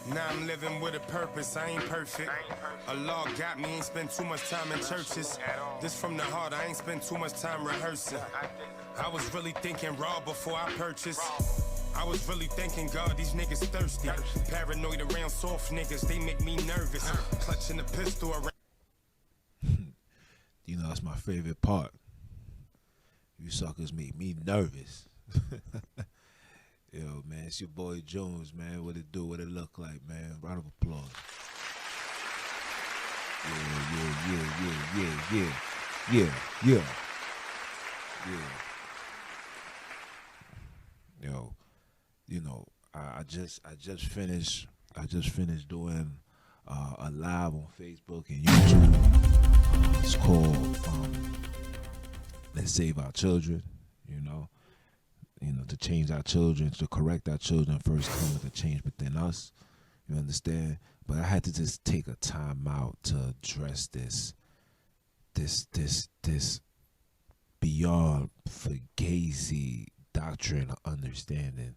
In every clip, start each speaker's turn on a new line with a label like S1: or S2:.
S1: Now I'm living with a purpose, I ain't perfect. Allah got me, ain't spent too much time in churches. This from the heart, I ain't spent too much time rehearsing. I was really thinking raw before I purchased. I was really thinking, God, these niggas thirsty. Paranoid around soft niggas, they make me nervous. Clutching a pistol around.
S2: You know, that's my favorite part. You suckers make me nervous. Yo, man, it's your boy Jones, man. What it do, what it look like, man. Round of applause. Yeah. Yo, you know, I just finished doing a live on Facebook and YouTube. It's called Let's Save Our Children. You know, to change our children, to correct our children first come with a change within us. You understand? But I had to just take a time out to address this beyond fugazi doctrine or understanding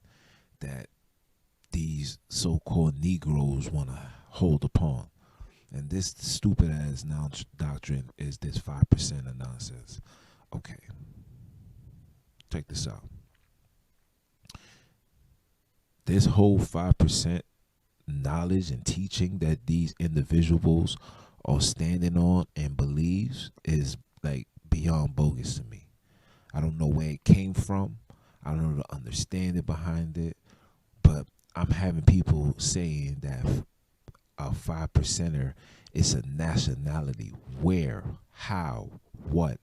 S2: that so-called Negroes want to hold upon. And this stupid ass doctrine is this 5% of nonsense. Okay. Check this out. This whole 5% knowledge and teaching that these individuals are standing on and believes is like beyond bogus to me. I don't know where it came from. I don't know the understanding behind it. But I'm having people saying that a 5%er is a nationality. Where? How? What?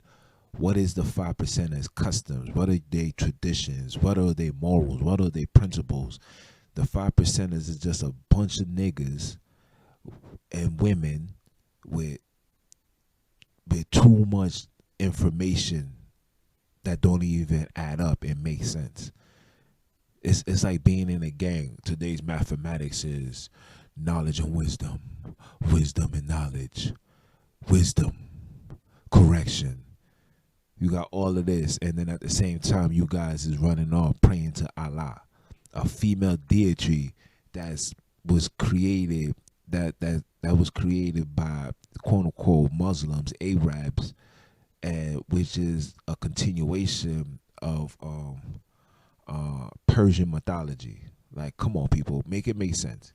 S2: What is the 5%ers' customs? What are their traditions? What are their morals? What are their principles? The 5%ers is just a bunch of niggas and women with too much information that don't even add up and make sense. It's like being in a gang. Today's mathematics is knowledge and wisdom, wisdom and knowledge, wisdom, correction. You got all of this, and then at the same time, you guys is running off praying to Allah, a female deity that was created by quote unquote Muslims, Arabs, and which is a continuation of Persian mythology. Like, come on, people, make it make sense.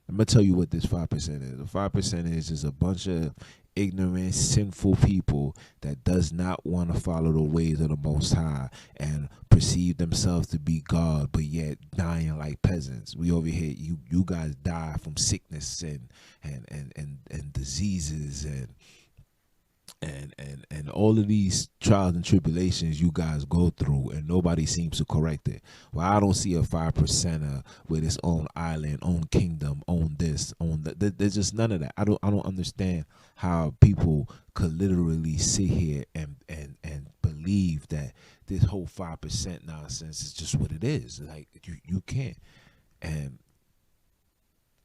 S2: I'm gonna tell you what this 5% is. The 5% is just a bunch of ignorant, sinful people that does not want to follow the ways of the Most High and perceive themselves to be God, but yet dying like peasants. We over here, you guys die from sickness and diseases and all of these trials and tribulations you guys go through, and nobody seems to correct it. Well, I don't see a 5%er with its own island, own kingdom, own this, own that. There's just none of that. I don't understand how people could literally sit here and believe that this whole 5% nonsense is just what it is. Like, you can't. And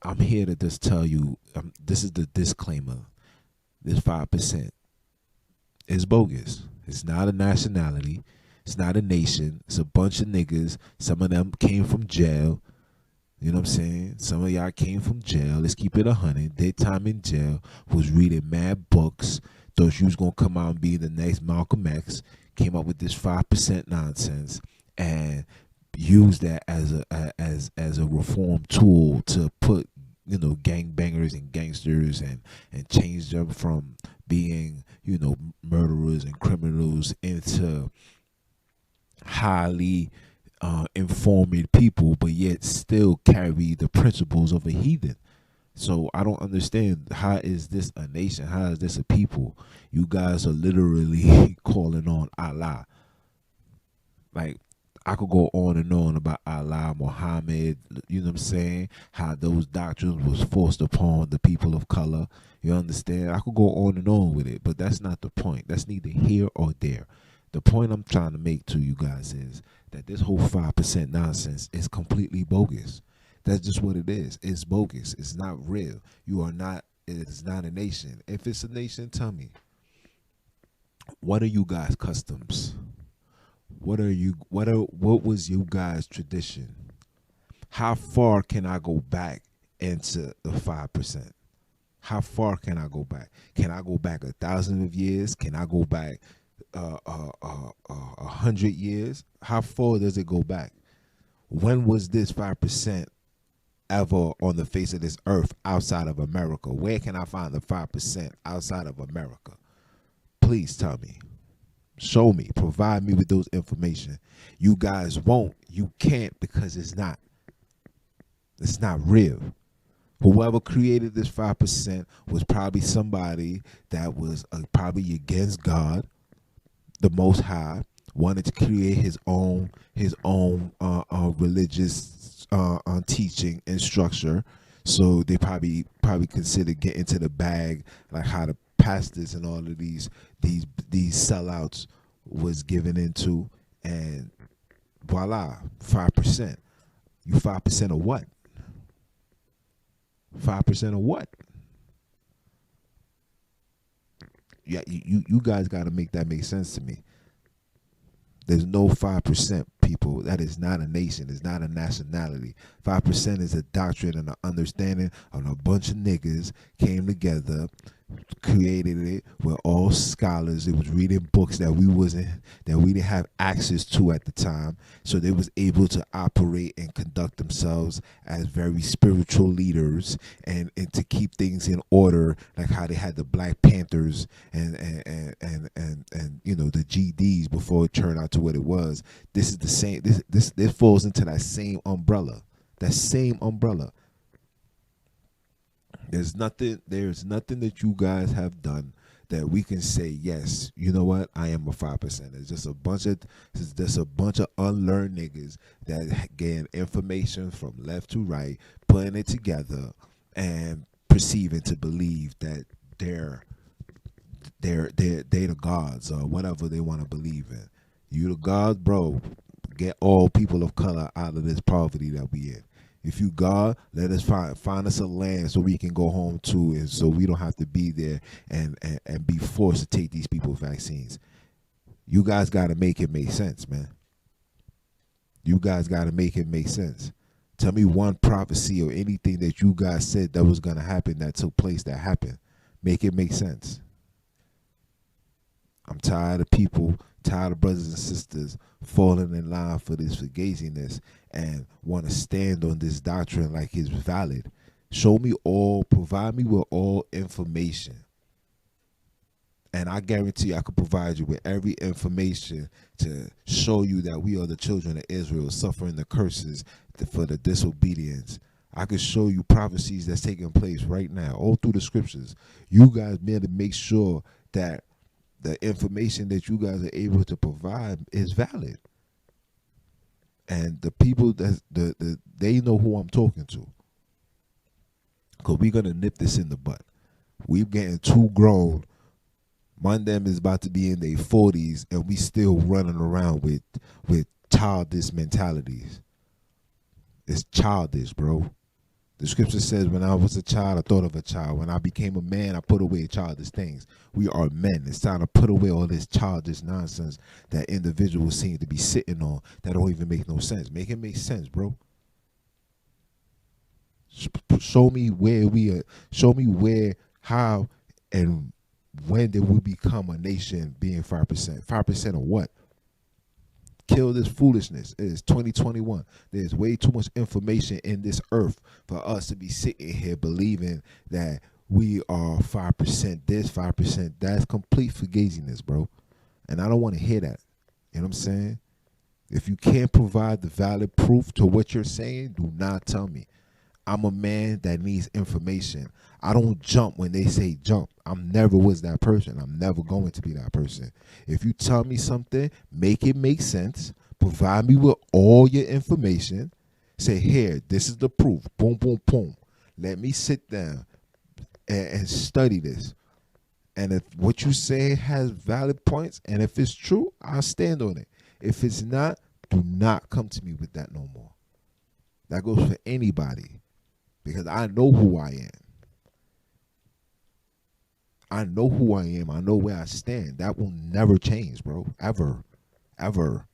S2: I'm here to just tell you, this is the disclaimer. This 5%. It's bogus. It's not a nationality. It's not a nation. It's a bunch of niggas. Some of them came from jail. You know what I'm saying? Some of y'all came from jail. Let's keep it 100. Their time in jail was reading mad books. Thought you was going to come out and be the next Malcom X. Came up with this 5% nonsense and used that as a reform tool to put, you know, gangbangers and gangsters and change them from being, you know, murderers and criminals into highly informed people, but yet still carry the principles of a heathen. So I don't understand, how is this a nation? How is this a people? You guys are literally calling on Allah. Like, I could go on and on about Allah, Muhammad, you know what I'm saying? How those doctrines was forced upon the people of color. You understand? I could go on and on with it, but that's not the point. That's neither here or there. The point I'm trying to make to you guys is that this whole 5% nonsense is completely bogus. That's just what it is. It's bogus. It's not real. It's not a nation. If it's a nation, tell me. What are you guys' customs? What was you guys' tradition? How far can I go back into the 5%? How far can I go back? Can I go back 1,000 of years? Can I go back 100 years? How far does it go back? When was this 5% ever on the face of this earth outside of America? Where can I find the 5% outside of America? Please tell me. Show me. Provide me with those information. You guys won't. You can't, because it's not. It's not real. Whoever created this 5% was probably somebody that was probably against God, the Most High, wanted to create his own religious teaching and structure. So they probably considered getting to the bag, like how the pastors and all of these sellouts was given into, and voila, 5%. You 5% of what? 5% of what? Yeah, you guys got to make that make sense to me. There's no 5%, people. That is not a nation. It's not a nationality. 5% is a doctrine and an understanding of a bunch of niggas came together, created it. We're all scholars. It was reading books that we didn't have access to at the time. So they was able to operate and conduct themselves as very spiritual leaders and to keep things in order, like how they had the Black Panthers and you know, the GDs before it turned out to what it was. This is the same. This falls into that same umbrella. That same umbrella. There's nothing that you guys have done that we can say, yes, you know what, I am a 5%. It's just a bunch of unlearned niggas that gain information from left to right, putting it together and perceiving to believe that they're the gods or whatever they want to believe in. You the gods, bro. Get all people of color out of this poverty that we in. If you God, let us find us a land so we can go home to, and so we don't have to be there and be forced to take these people vaccines. You guys got to make it make sense, man. You guys got to make it make sense. Tell me one prophecy or anything that you guys said that was going to happen that took place that happened. Make it make sense. I'm tired of people, tired of brothers and sisters falling in line for this fugaziness and want to stand on this doctrine like it's valid. Show me all, provide me with all information. And I guarantee I could provide you with every information to show you that we are the children of Israel suffering the curses for the disobedience. I could show you prophecies that's taking place right now, all through the scriptures. You guys need to make sure that the information that you guys are able to provide is valid. And the people that they know who I'm talking to. Because we're going to nip this in the butt. We're getting too grown. One of them is about to be in their 40s and we still running around with childish mentalities. It's childish, bro. The scripture says, when I was a child, I thought of a child. When I became a man, I put away childish things. We are men. It's time to put away all this childish nonsense that individuals seem to be sitting on that don't even make no sense. Make it make sense, bro. Show me where we are. Show me where, how, and when did we become a nation being 5%? 5% of what? Kill this foolishness. It is 2021. There's way too much information in this earth for us to be sitting here believing that we are 5% this, 5% that's complete fugaziness, bro. And I don't want to hear that. You know what I'm saying? If you can't provide the valid proof to what you're saying, do not tell me. I'm a man that needs information. I don't jump when they say jump. I never was that person. I'm never going to be that person. If you tell me something, make it make sense. Provide me with all your information. Say, here, this is the proof. Boom, boom, boom. Let me sit down and study this. And if what you say has valid points, and if it's true, I'll stand on it. If it's not, do not come to me with that no more. That goes for anybody. Because I know who I am. I know who I am. I know where I stand. That will never change, bro. Ever. Ever.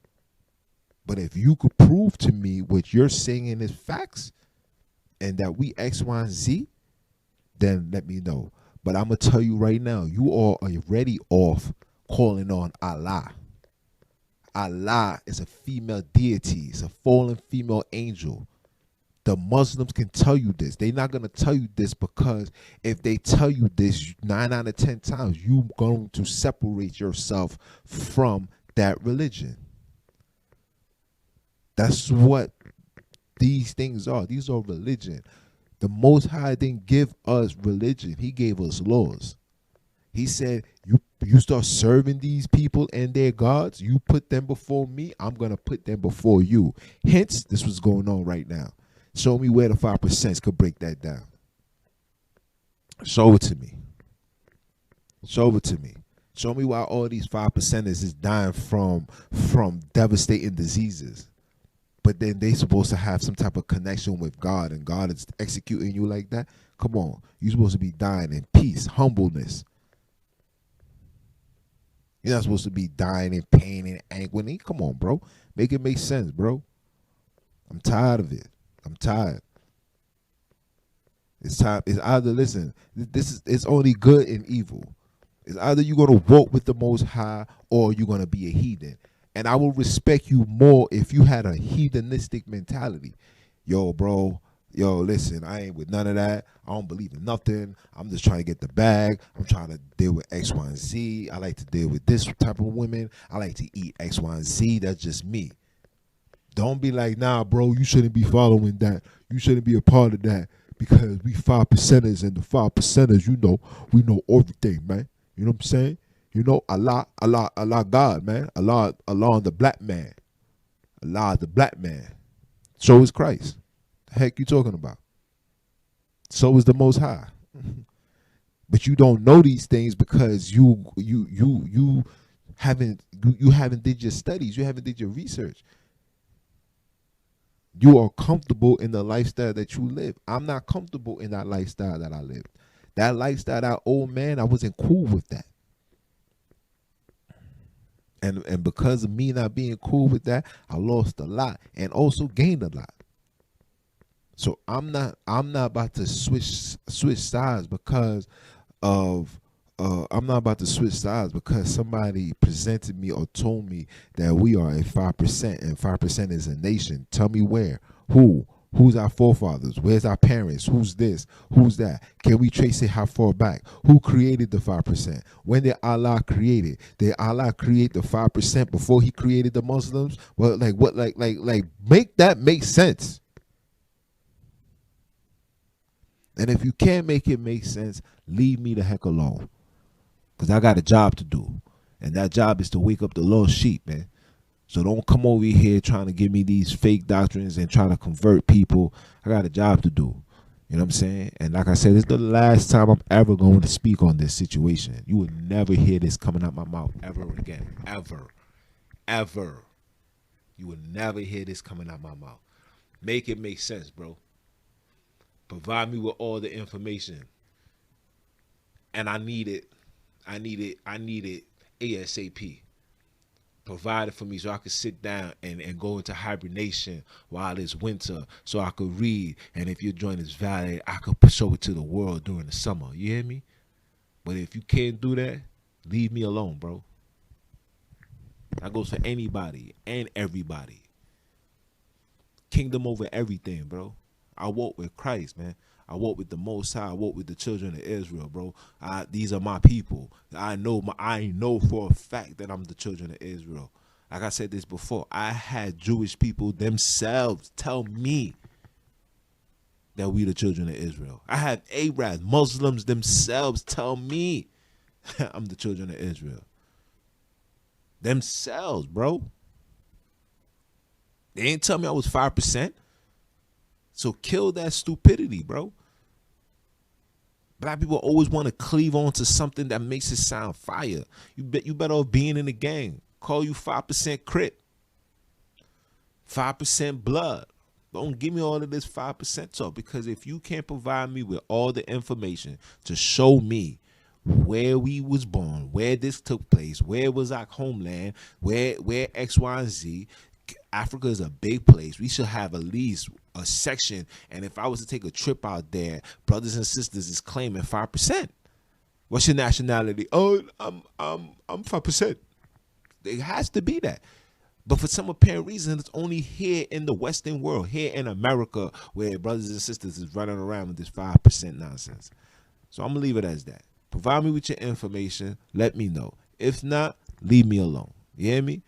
S2: But if you could prove to me what you're saying is facts, and that we X, Y, and Z, then let me know. But I'm going to tell you right now, you are already off calling on Allah. Allah is a female deity. It's a fallen female angel. The Muslims can tell you this. They're not going to tell you this because if they tell you this 9 out of 10 times, you're going to separate yourself from that religion. That's what these things are. These are religion. The Most High didn't give us religion. He gave us laws. He said, you start serving these people and their gods, you put them before me, I'm going to put them before you. Hence, this was going on right now. Show me where the 5% could break that down. Show it to me. Show it to me. Show me why all these 5%ers is dying from devastating diseases. But then they supposed to have some type of connection with God, and God is executing you like that? Come on. You're supposed to be dying in peace, humbleness. You're not supposed to be dying in pain and agony. Come on, bro. Make it make sense, bro. I'm tired of it. I'm tired. It's time. It's either, listen, it's only good and evil. It's either you're going to walk with the Most High or you're going to be a heathen. And I will respect you more if you had a heathenistic mentality. Yo, bro, listen, I ain't with none of that. I don't believe in nothing. I'm just trying to get the bag. I'm trying to deal with X, Y, and Z. I like to deal with this type of women. I like to eat X, Y, and Z. That's just me. Don't be like, nah, bro, you shouldn't be following that. You shouldn't be a part of that because we 5%ers, and the 5%ers, we know everything, man. You know what I'm saying? Allah, God, man. Allah, the black man. Allah, the black man. So is Christ. The heck you talking about? So is the Most High. But you don't know these things because you haven't did your studies. You haven't did your research. You are comfortable in the lifestyle that you live. I'm not comfortable in that lifestyle that I lived. That lifestyle, that old man, I wasn't cool with that. And because of me not being cool with that, I lost a lot and also gained a lot. So I'm not about to switch sides because of I'm not about to switch sides because somebody presented me or told me that we are a 5% and 5% is a nation. Tell me where, who's our forefathers? Where's our parents? Who's this? Who's that? Can we trace it how far back? Who created the 5%? When did Allah create it? Did Allah create the 5% before he created the Muslims? Well, make that make sense. And if you can't make it make sense, leave me the heck alone. Because I got a job to do. And that job is to wake up the lost sheep, man. So don't come over here trying to give me these fake doctrines and try to convert people. I got a job to do. You know what I'm saying? And like I said, this is the last time I'm ever going to speak on this situation. You will never hear this coming out my mouth ever again. Ever. Ever. You will never hear this coming out my mouth. Make it make sense, bro. Provide me with all the information. And I need it ASAP. Provide it for me so I could sit down and go into hibernation while it's winter so I could read. And if your joint is valid, I could show it to the world during the summer. You hear me? But if you can't do that, leave me alone, bro. That goes for anybody and everybody. Kingdom over everything, bro. I walk with Christ, man. I walk with the Most High. I walk with the children of Israel, bro. These are my people. I know for a fact that I'm the children of Israel. Like I said this before, I had Jewish people themselves tell me that we the children of Israel. I had Arabs, Muslims themselves tell me I'm the children of Israel. Themselves, bro. They ain't tell me I was 5%. So kill that stupidity, bro. Black people always want to cleave on to something that makes it sound fire. You better off being in the gang. Call you 5% Crip. 5% blood. Don't give me all of this 5% talk, because if you can't provide me with all the information to show me where we was born, where this took place, where was our homeland, where X, Y, and Z, Africa is a big place. We should have at least a section, and if I was to take a trip out there, brothers and sisters is claiming 5%. What's your nationality? Oh, I'm 5%. It has to be that. But for some apparent reason, it's only here in the Western world, here in America, where brothers and sisters is running around with this 5% nonsense. So I'm going to leave it as that. Provide me with your information. Let me know. If not, leave me alone. You hear me?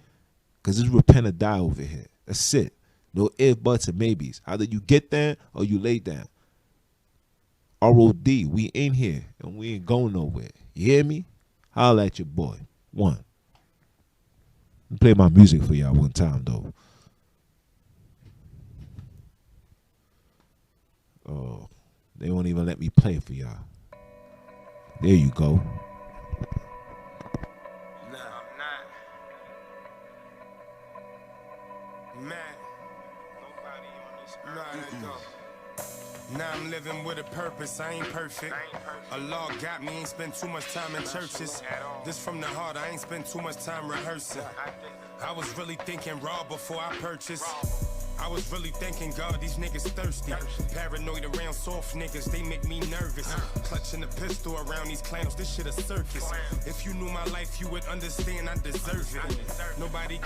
S2: Because it's repent or die over here. That's it. No ifs, buts, and maybes. Either you get down or you lay down. R.O.D. We in here and we ain't going nowhere. You hear me? Holla at your boy. One. Play my music for y'all one time though. Oh, they won't even let me play it for y'all. There you go.
S1: Nah, I'm not. Man, nobody on this earth. Nah, let go. Now I'm living with a purpose, I ain't perfect. A law got me, ain't spent too much time in churches. This from the heart, I ain't spent too much time rehearsing. I was really thinking raw before I purchased. I was really thinking, God, these niggas thirsty. Paranoid around soft niggas, they make me nervous. Clutching a pistol around these clowns, this shit a circus. If you knew my life, you would understand I deserve it. Nobody